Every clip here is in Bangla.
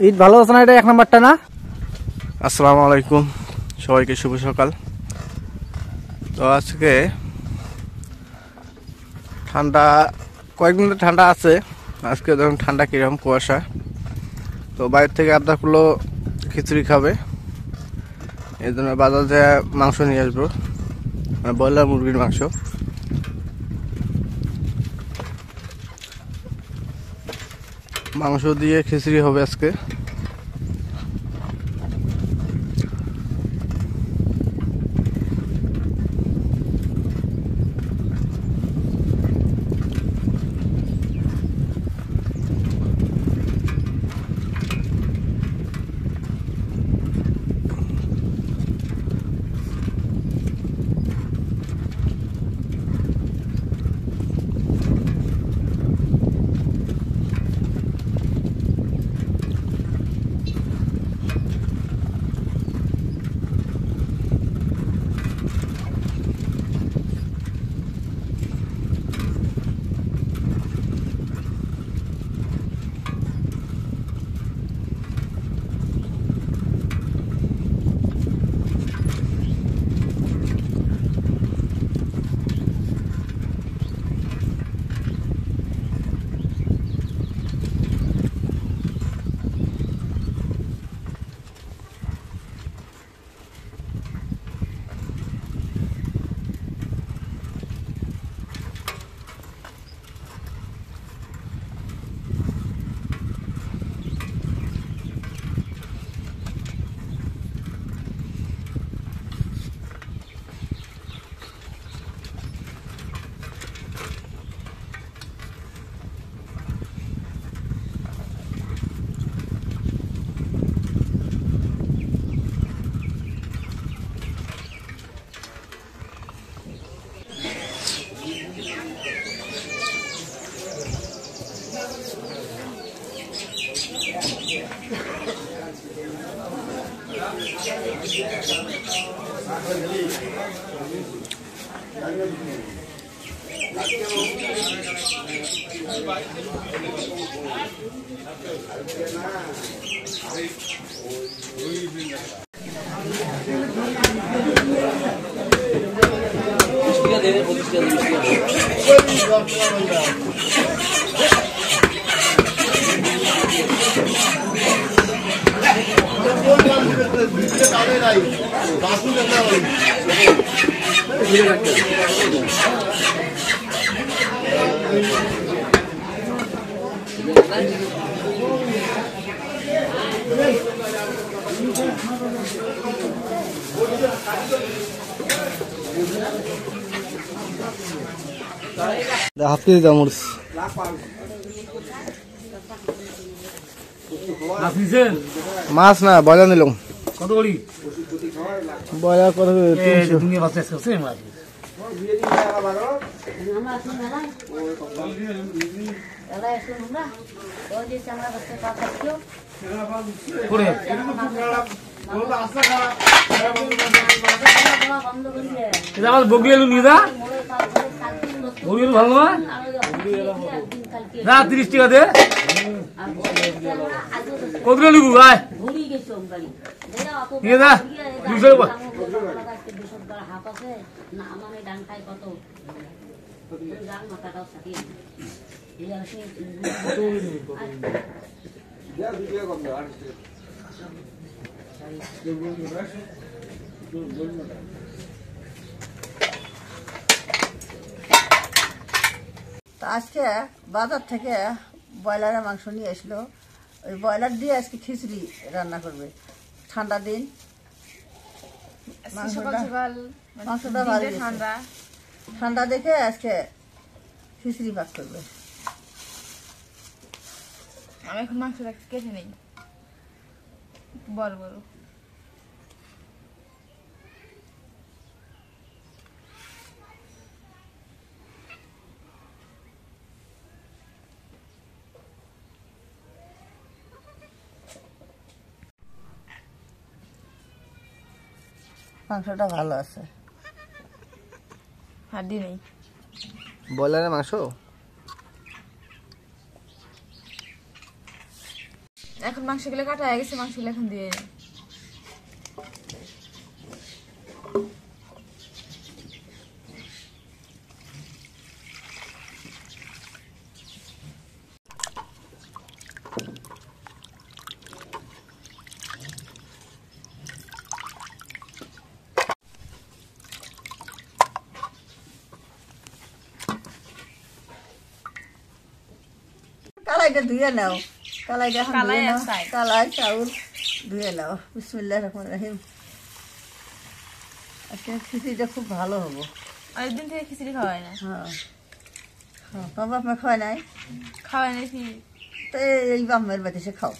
ঈদ ভালো আছে না? এটা 1 নাম্বারটা না? আসসালামু আলাইকুম, সবাইকে শুভ সকাল। তো আজকে ঠান্ডা, কয়েকদিন ঠান্ডা আছে। আজকে দেখুন ঠান্ডা কিরকম, কুয়াশা। তো বাইরে থেকে আবদার করলো খিচুড়ি খাবে, এই জন্য বাজার থেকে মাংস নিয়ে আসবো, ব্রয়লার মুরগির মাংস। মাংস দিয়ে খিচুড়ি হবে আজকে। হাফ কেজি দাম মরিচ মাছ না ব্রয়লার নিলাম। কত করি ব্রয়লার কত? 300। দুনিয়া বাচ্চা আছে মাছ করে আমার বগলি আলু নিয়ে যা। বগলি আলু ভালো নয়, না 30 টাকা দে। কত নিবু ভাই? নিয়ে যা 200 টাকা। আজকে বাজার থেকে ব্রয়লারের মাংস নিয়ে আসলো। ওই ব্রয়লার দিয়ে আজকে খিচুড়ি রান্না করবে। ঠান্ডা দিন, মাংসটা ভালো, ঠান্ডা দেখে আজকে খিচুড়ি ভাত করবে। আমি এখন মাংসটা কেটে নেই, বড় বড়। মাংসটা ভালো আছে, হাড্ডি নেই। ব্রয়লারের মাংস এখন মাংসগুলো কাটা হয়ে গেছে, মাংসগুলো এখন দিয়ে কালাইটা ধুয়ে নাও, কালাইটা এখন কালাই ধুয়ে নাও, আর চাল। কালাই চাউল ধুয়ে নাও। বিসমিল্লাহির রহমানির রহিম। আজকে খিচুড়িটা খুব ভালো হবো। অনেকদিন থেকে খিচুড়ি খাওয়া হয় না। হ্যাঁ হ্যাঁ, তোমার বাপ মা খাওয়ায় নাই? খাওয়াই নাকি? তো এই বাপ মায়ের বাড়িতে এসে খাও।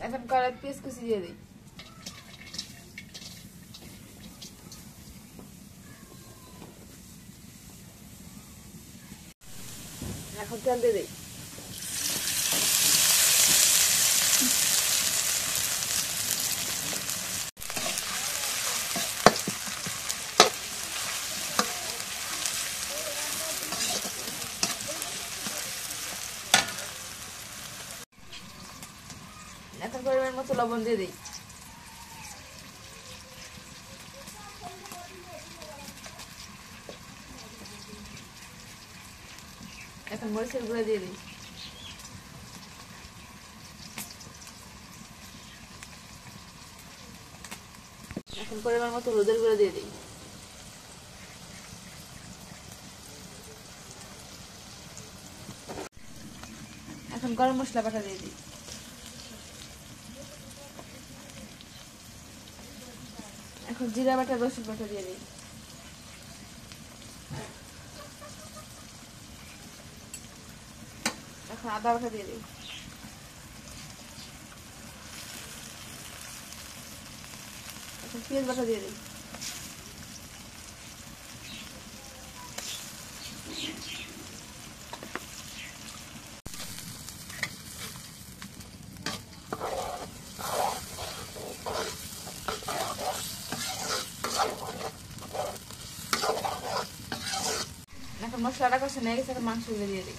এখন কড়াই পেঁয়াজ কুচি দিয়ে দিই। এখন তেল দিয়ে দিই। এখন পরিমাণ মতো লবণ দিয়ে দিই। এখন মরিচের গুঁড়া দিয়ে দিই। এখন পরিমাণ মতো হলুদের গুঁড়া দিয়ে দিই। এখন গরম মশলা বাটা দিয়ে দিই। এখন জিরা বাটা, রসুন বাটা দিয়ে দিই। এখন আদা বাটা দিয়ে দিই। এখন পেঁয়াজ বাটা দিয়ে দিই। এখন মশলাটা কষে নিয়ে গেছে, এখন মাংসগুলো দিয়ে দিই।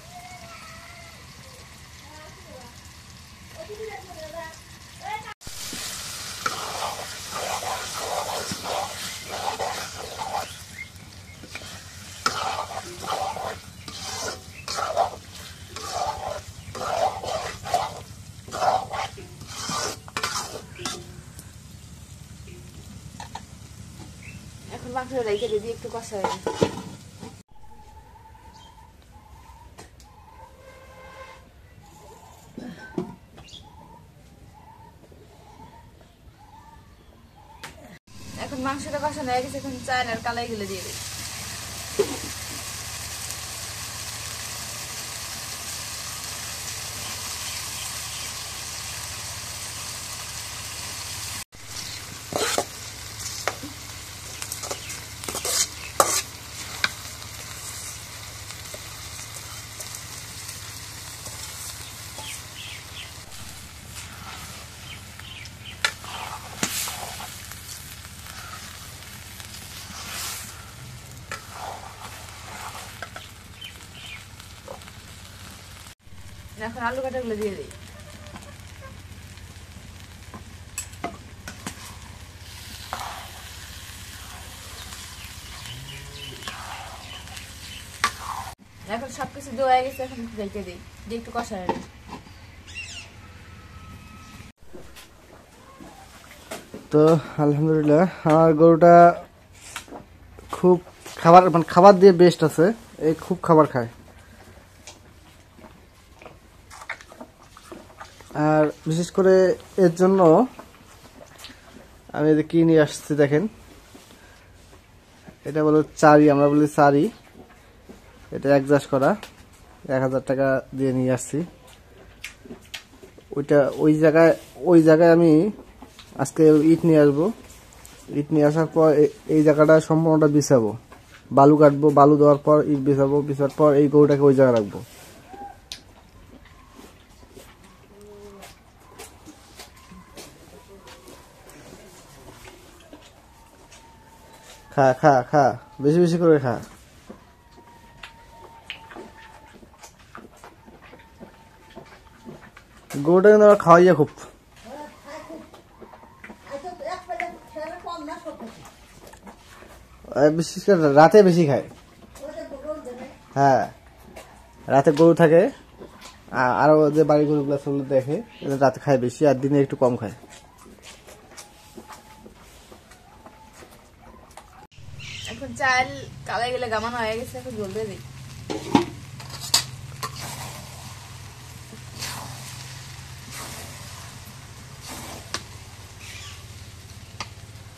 এখন মাংসটা রেখে দিই, একটু কষা হয়ে গেছে। এখন মাংসটা কষানো হয়ে গেছে, এখন চাল আর কালাই গুলো দিয়ে দিই। এখন আলু কাটাগুলো দিয়ে দিই। এখন সবকিছু দেওয়া হয়ে গেছে, এখন রেখে দিই, দিয়ে একটু কষা হয়ে যায়। তো আলহামদুলিল্লাহ আমার গরুটা খুব খাবার মানে খাবার দিয়ে বেস্ট আছে, এই খুব খাবার খায়। আর বিশেষ করে এর জন্য আমি কি নিয়ে আসছি দেখেন, এটা বলো চারি, আমরা বলি চারি, এটা অ্যাডজাস্ট করা 1000 টাকা দিয়ে নিয়ে আসছি। ওই জায়গায় আমি আজকে ইট নিয়ে আসবো। ইট নিয়ে আসার পর এই জায়গাটা সম্পূর্ণটা বিছাবো, বালু কাটবো, বালু দেওয়ার পর ইট বিছাবো, বিছার পর এই গরুটাকে ওই জায়গায় রাখবো। খা খা খা, বেশি বেশি করে খা। গরুটা কিন্তু আমরা খাওয়াইয়া খুব, বিশেষ করে রাতে বেশি খায়। হ্যাঁ, রাতে গরু থাকে, আরো যে বাড়ি গরুগুলো সেগুলো দেখে রাতে খায় বেশি, আর দিনে একটু কম খায়। এখন চাল কালাই গেলে গামানো হয়ে গেছে, এখন জল দিয়ে দিই।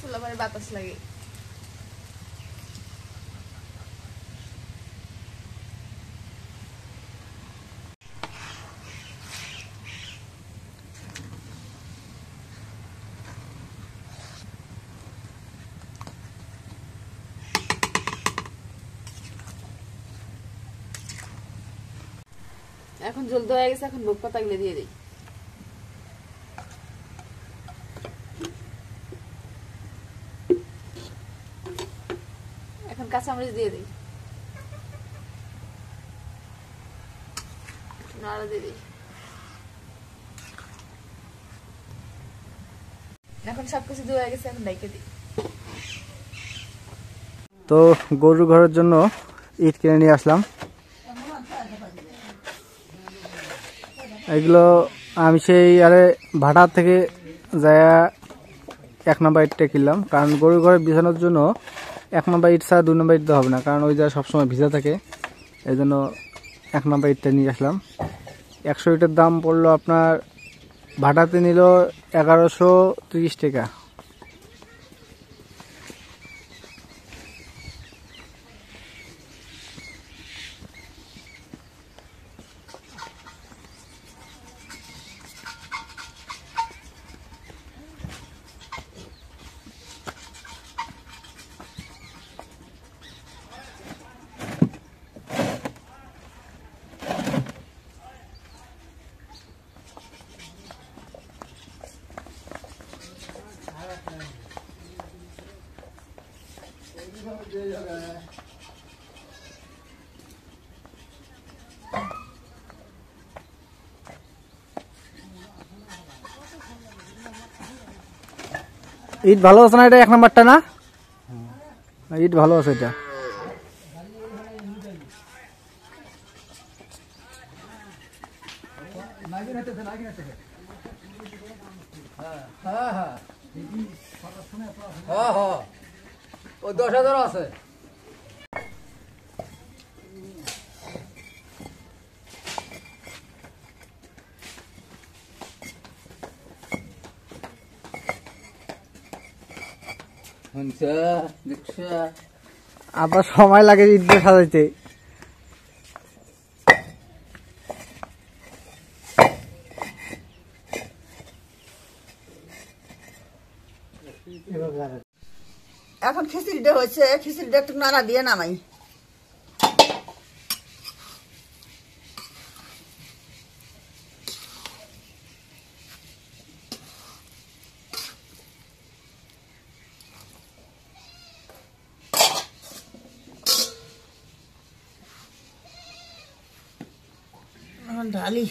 চুলা পরে বাতাস লাগে। এখন জলদি হয়ে গেছে, এখন ভোগ পাতা গুলো দিয়ে দিই। এখন কাঁচামরিচ দিয়ে দিই, নাড়া দিয়ে দিই। এখন সবকিছু দিয়ে হয়ে গেছে, এখন ডাইকে দিই। তো গরুর ঘরের জন্য ইট কিনে নিয়ে আসলাম। এগুলো আমি সেই ভাটার থেকে যায়া 1 নম্বর ইটটা কিনলাম, কারণ গরুর ঘরে বিছানোর জন্য 1 নম্বর ইট ছাড়া 2 নম্বর ইট দেওয়া হবে না, কারণ ওই জায়গায় সবসময় ভিজা থাকে। এই জন্য 1 নম্বর ইটটা নিয়ে আসলাম। 100 ইটের দাম পড়লো আপনার, ভাটাতে নিল 1130 টাকা। ইট ভালো আছে না? এটা 1 নম্বরটা না? ইট ভালো আছে এটা। ও 10,000 আছে। আবার সময় লাগে ইট দিয়ে সাজাইতে। এখন খিচুড়িটা হয়েছে, খিচুড়িটা একটু নাড়া দিয়ে নামাই। ঢালি